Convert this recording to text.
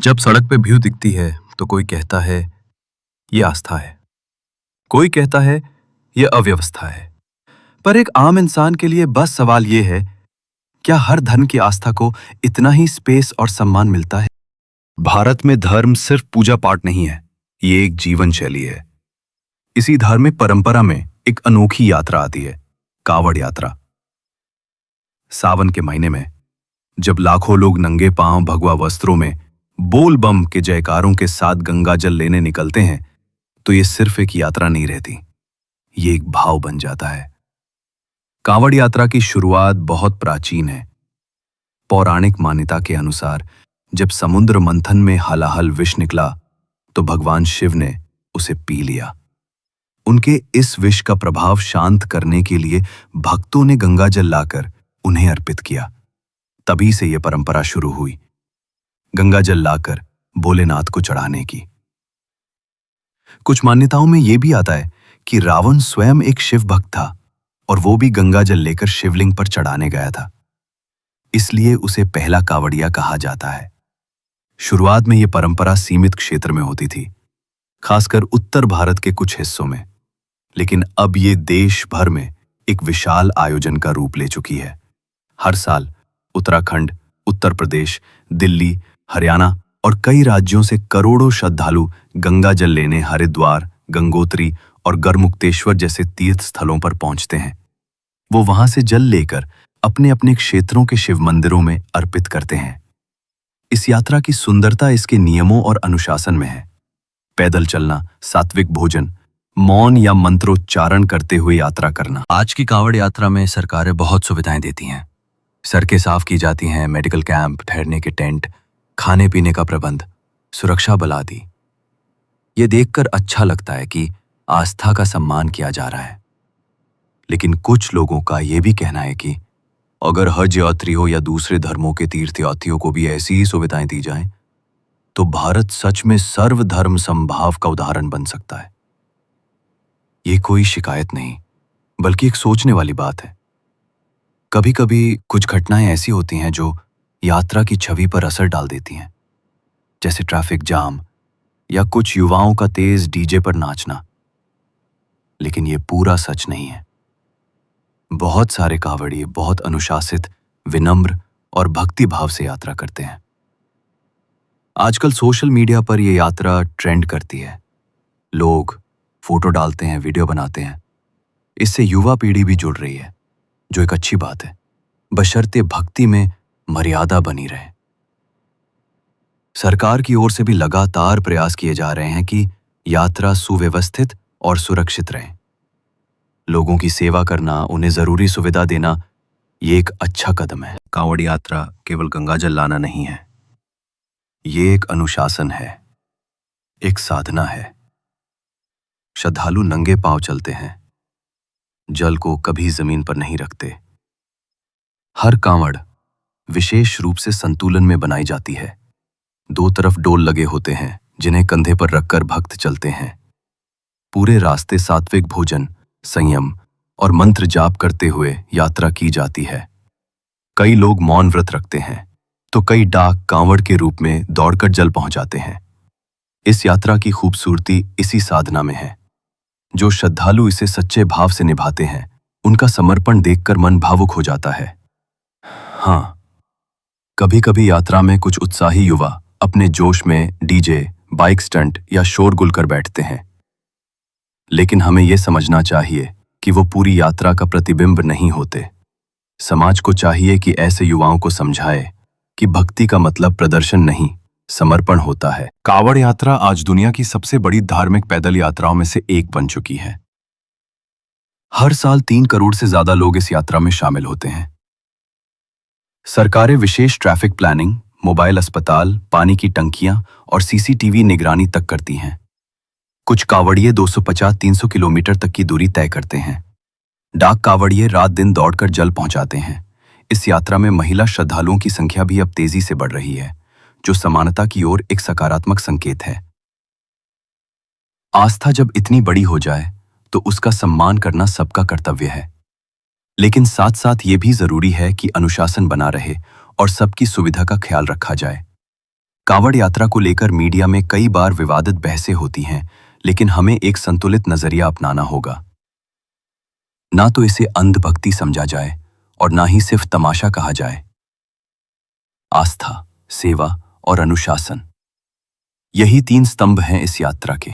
जब सड़क पे भीड़ दिखती है तो कोई कहता है ये आस्था है, कोई कहता है ये अव्यवस्था है। पर एक आम इंसान के लिए बस सवाल ये है, क्या हर धर्म की आस्था को इतना ही स्पेस और सम्मान मिलता है? भारत में धर्म सिर्फ पूजा पाठ नहीं है, ये एक जीवन शैली है। इसी धार्मिक परंपरा में एक अनोखी यात्रा आती है, कावड़ यात्रा। सावन के महीने में जब लाखों लोग नंगे पांव भगवा वस्त्रों में बोल बम के जयकारों के साथ गंगा जल लेने निकलते हैं, तो ये सिर्फ एक यात्रा नहीं रहती, ये एक भाव बन जाता है। कांवड़ यात्रा की शुरुआत बहुत प्राचीन है। पौराणिक मान्यता के अनुसार जब समुद्र मंथन में हलाहल विष निकला तो भगवान शिव ने उसे पी लिया। उनके इस विष का प्रभाव शांत करने के लिए भक्तों ने गंगा जल लाकर उन्हें अर्पित किया। तभी से यह परंपरा शुरू हुई, गंगा जल लाकर भोलेनाथ को चढ़ाने की। कुछ मान्यताओं में यह भी आता है कि रावण स्वयं एक शिव भक्त था और वो भी गंगा जल लेकर शिवलिंग पर चढ़ाने गया था, इसलिए उसे पहला कावड़िया कहा जाता है। शुरुआत में यह परंपरा सीमित क्षेत्र में होती थी, खासकर उत्तर भारत के कुछ हिस्सों में, लेकिन अब ये देश भर में एक विशाल आयोजन का रूप ले चुकी है। हर साल उत्तराखंड, उत्तर प्रदेश, दिल्ली, हरियाणा और कई राज्यों से करोड़ों श्रद्धालु गंगा जल लेने हरिद्वार, गंगोत्री और गढ़मुक्तेश्वर जैसे तीर्थ स्थलों पर पहुंचते हैं। वो वहां से जल लेकर अपने अपने क्षेत्रों के शिव मंदिरों में अर्पित करते हैं। इस यात्रा की सुंदरता इसके नियमों और अनुशासन में है। पैदल चलना, सात्विक भोजन, मौन या मंत्रोच्चारण करते हुए यात्रा करना। आज की कांवड़ यात्रा में सरकारें बहुत सुविधाएं देती हैं। सड़कें साफ की जाती हैं, मेडिकल कैंप, ठहरने के टेंट, खाने पीने का प्रबंध, सुरक्षा बल आदि। ये देखकर अच्छा लगता है कि आस्था का सम्मान किया जा रहा है। लेकिन कुछ लोगों का यह भी कहना है कि अगर हज यात्री हो या दूसरे धर्मों के तीर्थयात्रियों को भी ऐसी ही सुविधाएं दी जाएं, तो भारत सच में सर्वधर्म समभाव का उदाहरण बन सकता है। ये कोई शिकायत नहीं, बल्कि एक सोचने वाली बात है। कभी कभी कुछ घटनाएं ऐसी होती हैं जो यात्रा की छवि पर असर डाल देती हैं, जैसे ट्रैफिक जाम या कुछ युवाओं का तेज डीजे पर नाचना। लेकिन ये पूरा सच नहीं है। बहुत सारे कांवड़िए बहुत अनुशासित, विनम्र और भक्ति भाव से यात्रा करते हैं। आजकल सोशल मीडिया पर यह यात्रा ट्रेंड करती है। लोग फोटो डालते हैं, वीडियो बनाते हैं। इससे युवा पीढ़ी भी जुड़ रही है, जो एक अच्छी बात है, बशर्ते भक्ति में मर्यादा बनी रहे। सरकार की ओर से भी लगातार प्रयास किए जा रहे हैं कि यात्रा सुव्यवस्थित और सुरक्षित रहे। लोगों की सेवा करना, उन्हें जरूरी सुविधा देना, ये एक अच्छा कदम है। कांवड़ यात्रा केवल गंगा जल लाना नहीं है, ये एक अनुशासन है, एक साधना है। श्रद्धालु नंगे पांव चलते हैं, जल को कभी जमीन पर नहीं रखते। हर कांवड़ विशेष रूप से संतुलन में बनाई जाती है। दो तरफ डोल लगे होते हैं, जिन्हें कंधे पर रखकर भक्त चलते हैं। पूरे रास्ते सात्विक भोजन, संयम और मंत्र जाप करते हुए यात्रा की जाती है। कई लोग मौन व्रत रखते हैं, तो कई डाक कांवड़ के रूप में दौड़कर जल पहुंचाते हैं। इस यात्रा की खूबसूरती इसी साधना में है। जो श्रद्धालु इसे सच्चे भाव से निभाते हैं, उनका समर्पण देखकर मन भावुक हो जाता है। हाँ, कभी कभी यात्रा में कुछ उत्साही युवा अपने जोश में डीजे, बाइक स्टंट या शोरगुल कर बैठते हैं। लेकिन हमें यह समझना चाहिए कि वो पूरी यात्रा का प्रतिबिंब नहीं होते। समाज को चाहिए कि ऐसे युवाओं को समझाए कि भक्ति का मतलब प्रदर्शन नहीं, समर्पण होता है। कांवड़ यात्रा आज दुनिया की सबसे बड़ी धार्मिक पैदल यात्राओं में से एक बन चुकी है। हर साल 3 करोड़ से ज्यादा लोग इस यात्रा में शामिल होते हैं। सरकारें विशेष ट्रैफिक प्लानिंग, मोबाइल अस्पताल, पानी की टंकियां और सीसीटीवी निगरानी तक करती हैं। कुछ कांवड़िए 250-300 किलोमीटर तक की दूरी तय करते हैं। डाक कांवड़िए रात दिन दौड़कर जल पहुंचाते हैं। इस यात्रा में महिला श्रद्धालुओं की संख्या भी अब तेजी से बढ़ रही है, जो समानता की ओर एक सकारात्मक संकेत है। आस्था जब इतनी बड़ी हो जाए तो उसका सम्मान करना सबका कर्तव्य है। लेकिन साथ साथ ये भी जरूरी है कि अनुशासन बना रहे और सबकी सुविधा का ख्याल रखा जाए। कांवड़ यात्रा को लेकर मीडिया में कई बार विवादित बहसें होती हैं, लेकिन हमें एक संतुलित नजरिया अपनाना होगा। ना तो इसे अंधभक्ति समझा जाए और ना ही सिर्फ तमाशा कहा जाए। आस्था, सेवा और अनुशासन, यही तीन स्तंभ हैं इस यात्रा के।